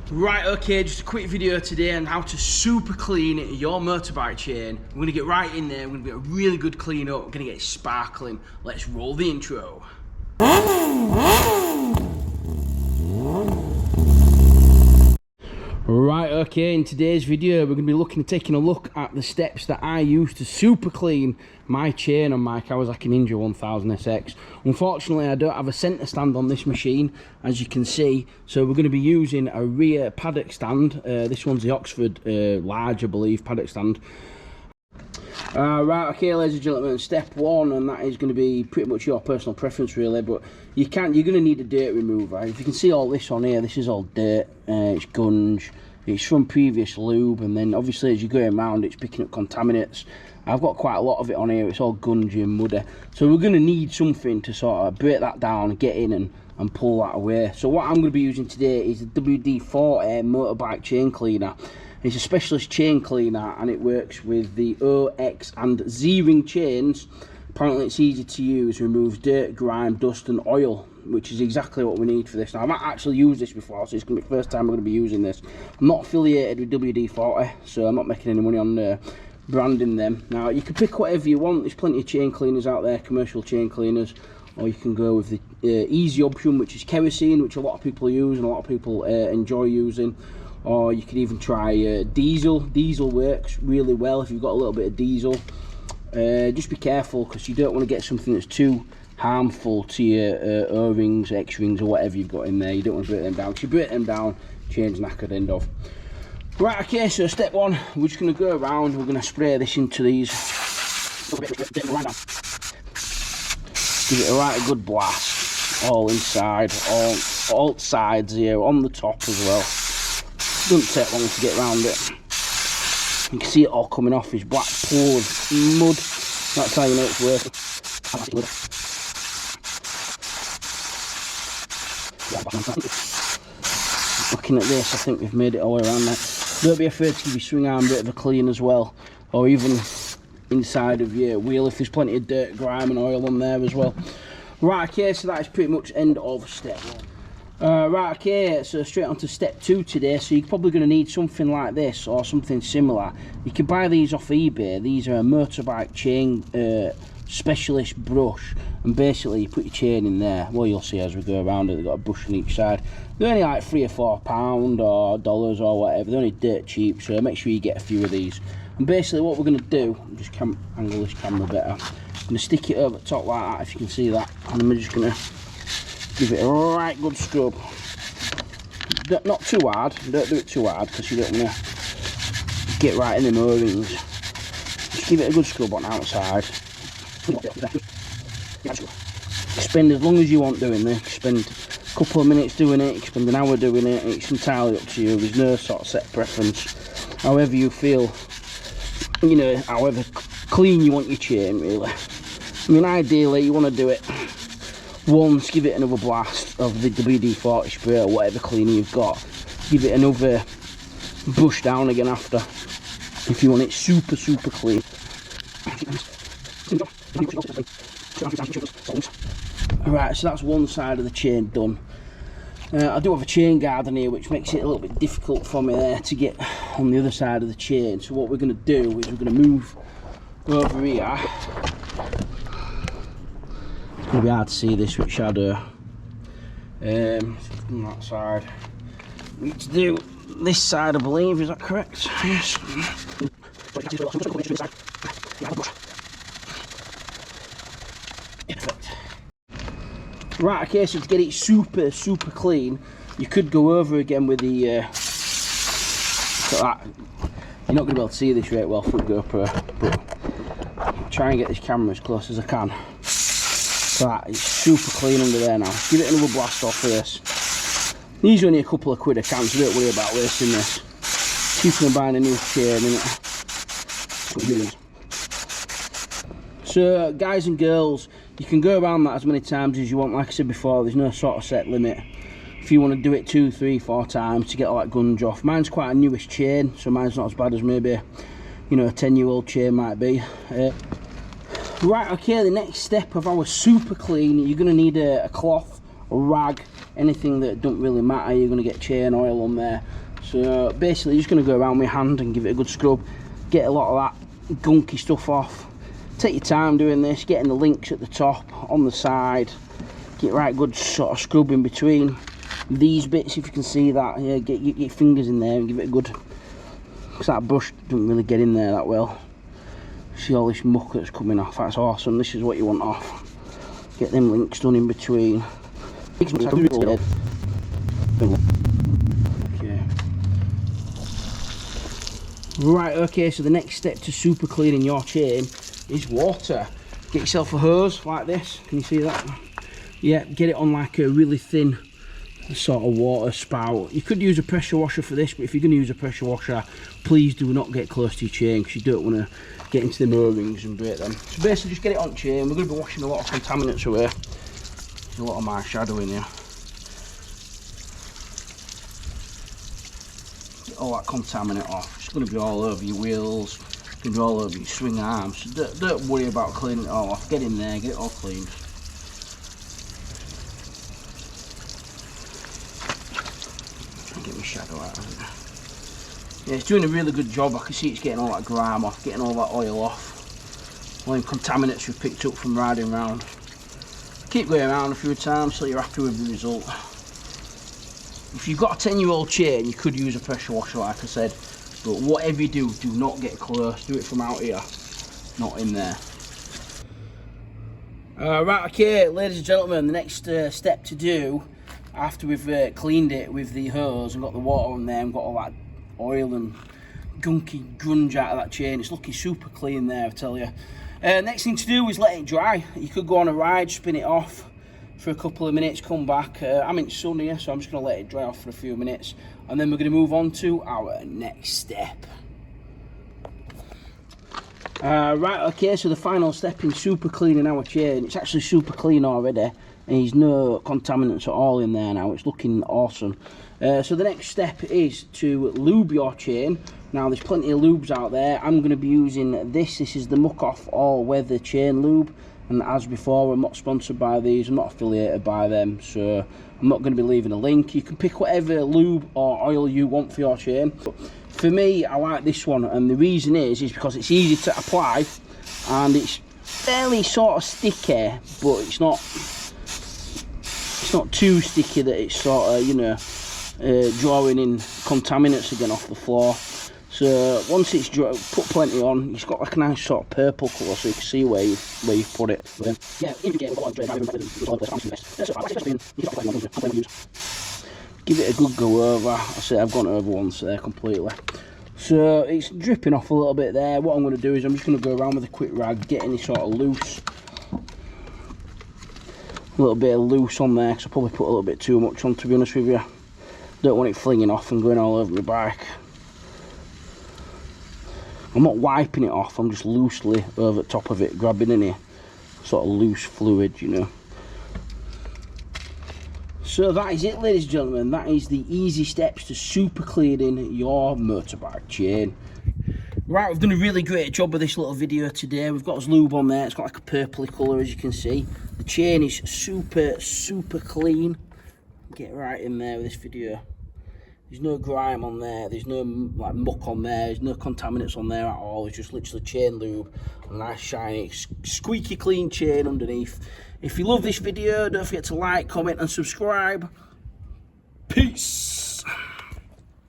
Right, okay, just a quick video today on how to super clean your motorbike chain. We're going to get right in there, we're going to get a really good clean up, we're going to get it sparkling. Let's roll the intro. Right, okay, in today's video we're going to be taking a look at the steps that I use to super clean my chain on my Kawasaki Ninja 1000SX. Unfortunately I don't have a centre stand on this machine, as you can see, so we're going to be using a rear paddock stand. This one's the Oxford large, I believe, paddock stand. Right, okay, ladies and gentlemen, step one, and that is going to be pretty much your personal preference really, but you're going to need a dirt remover. If you can see all this on here, this is all dirt, it's gunge, it's from previous lube, and then obviously as you're going around it's picking up contaminants. I've got quite a lot of it on here, it's all gungy and muddy, so we're going to need something to sort of break that down, get in and pull that away. So what I'm going to be using today is the WD-40 motorbike chain cleaner. It's a specialist chain cleaner and it works with the O, X and Z ring chains. Apparently it's easy to use, removes dirt, grime, dust and oil, which is exactly what we need for this. Now I've not actually used this before, so it's going to be the first time I'm going to be using this. I'm not affiliated with WD-40, so I'm not making any money on branding them. Now you can pick whatever you want, there's plenty of chain cleaners out there, commercial chain cleaners, or you can go with the easy option, which is kerosene, which a lot of people use and a lot of people enjoy using. Or you can even try diesel. Diesel works really well if you've got a little bit of diesel. Just be careful, because you don't want to get something that's too harmful to your O-rings, X-rings or whatever you've got in there. You don't want to break them down. If you break them down, chain's knackered, end of. Right, okay, so step one, we're just going to go around, we're going to spray this into these. Give it a right good blast, all inside, all sides here, on the top as well. Doesn't take long to get around it. You can see it all coming off, this black pool of mud. That's how you know it's working. Looking at this, I think we've made it all around there. Don't be afraid to give your swing arm a bit of a clean as well, or even inside of your wheel if there's plenty of dirt, grime and oil on there as well. Right, okay, so that is pretty much end of step one. Right, okay, so straight on to step two today. So you're probably going to need something like this or something similar. You can buy these off eBay. These are a motorbike chain specialist brush, and basically you put your chain in there. Well, you'll see as we go around it, they've got a brush on each side. They're only like £3 or £4 or dollars or whatever. They're only dirt cheap, so make sure you get a few of these. And basically what we're going to do, just angle this camera better, I'm going to stick it over the top like that, if you can see that, and then we're just going to give it a right good scrub. Not too hard, don't do it too hard, because you don't want to get right in the O-rings. Just give it a good scrub on the outside. Spend as long as you want doing this. Spend a couple of minutes doing it, you can spend an hour doing it, it's entirely up to you. There's no sort of set preference. However you feel, you know, however clean you want your chain really. I mean, ideally you want to do it once, give it another blast of the WD-40 spray or whatever cleaner you've got, give it another brush down again after, if you want it super clean. Right, so that's one side of the chain done. I do have a chain guard in here, which makes it a little bit difficult for me there to get on the other side of the chain. So what we're going to do is we're going to move over here. It's going to be hard to see this with shadow. From that side. We need to do this side, I believe, is that correct? Yes. Perfect. Right, okay, so to get it super clean, you could go over again with the you're not going to be able to see this right well through GoPro, but try and get this camera as close as I can. That it's super clean under there now. Give it another blast off for this. These are only a couple of quid a can, so don't worry about wasting this. Cheaper than buying a new chain, innit? So guys and girls, you can go around that as many times as you want. Like I said before, there's no sort of set limit. If you want to do it 2, 3, 4 times to get all that gunge off. Mine's quite a newish chain, so mine's not as bad as maybe, you know, a 10-year-old chain might be. Right, okay, the next step of our super clean, you're going to need a cloth, a rag, anything that don't really matter, you're going to get chain oil on there. So basically you're just going to go around with your hand and give it a good scrub, get a lot of that gunky stuff off. Take your time doing this, getting the links at the top, on the side, get right good sort of scrub in between these bits, if you can see that. Yeah, get your fingers in there and give it a good, because that brush doesn't really get in there that well. See all this muck that's coming off, that's awesome. This is what you want off. Get them links done in between. Okay. Right, okay, so the next step to super cleaning your chain is water. Get yourself a hose like this, can you see that? Yeah, get it on like a really thin sort of water spout. You could use a pressure washer for this, but if you're going to use a pressure washer, please do not get close to your chain, because you don't want to get into the O-rings and break them. So basically just get it on chain. We're going to be washing a lot of contaminants away. There's a lot of my shadow in here. Get all that contaminant off. It's going to be all over your wheels, it's going to be all over your swing arms. So don't worry about cleaning it all off. Get in there, get it all cleaned. Get my shadow out of it. Yeah, it's doing a really good job. I can see it's getting all that grime off, getting all that oil off, all them contaminants we've picked up from riding around. Keep going around a few times till you're happy with the result. If you've got a 10-year-old chain, you could use a pressure washer like I said, but whatever you do, do not get close. Do it from out here, not in there. Right, okay, ladies and gentlemen, the next step to do after we've cleaned it with the hose and got the water on there and got all that oil and gunky grunge out of that chain, it's looking super clean there, I tell you. Next thing to do is let it dry. You could go on a ride, spin it off for a couple of minutes, come back. I'm in sun here, so I'm just going to let it dry off for a few minutes, and then we're going to move on to our next step. Right, okay, so the final step in super cleaning our chain, it's actually super clean already, and there's no contaminants at all in there now. It's looking awesome. So the next step is to lube your chain. Now there's plenty of lubes out there. I'm going to be using this. This is the Muck Off All Weather Chain Lube, and as before, I'm not sponsored by these, I'm not affiliated by them, so I'm not going to be leaving a link. You can pick whatever lube or oil you want for your chain. But for me, I like this one, and the reason is because it's easy to apply and it's fairly sort of sticky, but it's not too sticky that it's sort of, you know, drawing in contaminants again off the floor. So once it's dry, put plenty on, it's got like a nice sort of purple colour, so you can see where you've put it. Yeah, give it a good go over. I say I've gone over once there completely. So it's dripping off a little bit there. What I'm going to do is I'm just going to go around with a quick rag, get any sort of loose. A little bit of loose on there, because I probably put a little bit too much on, to be honest with you. Don't want it flinging off and going all over my bike. I'm not wiping it off, I'm just loosely over the top of it, grabbing any sort of loose fluid, you know. So that is it, ladies and gentlemen. That is the easy steps to super cleaning your motorbike chain. Right, we've done a really great job of this little video today. We've got us lube on there. It's got like a purpley colour, as you can see. The chain is super clean. Get right in there with this video. There's no grime on there, there's no like muck on there, there's no contaminants on there at all. It's just literally chain lube, a nice shiny squeaky clean chain underneath. If you love this video, don't forget to like, comment and subscribe. Peace.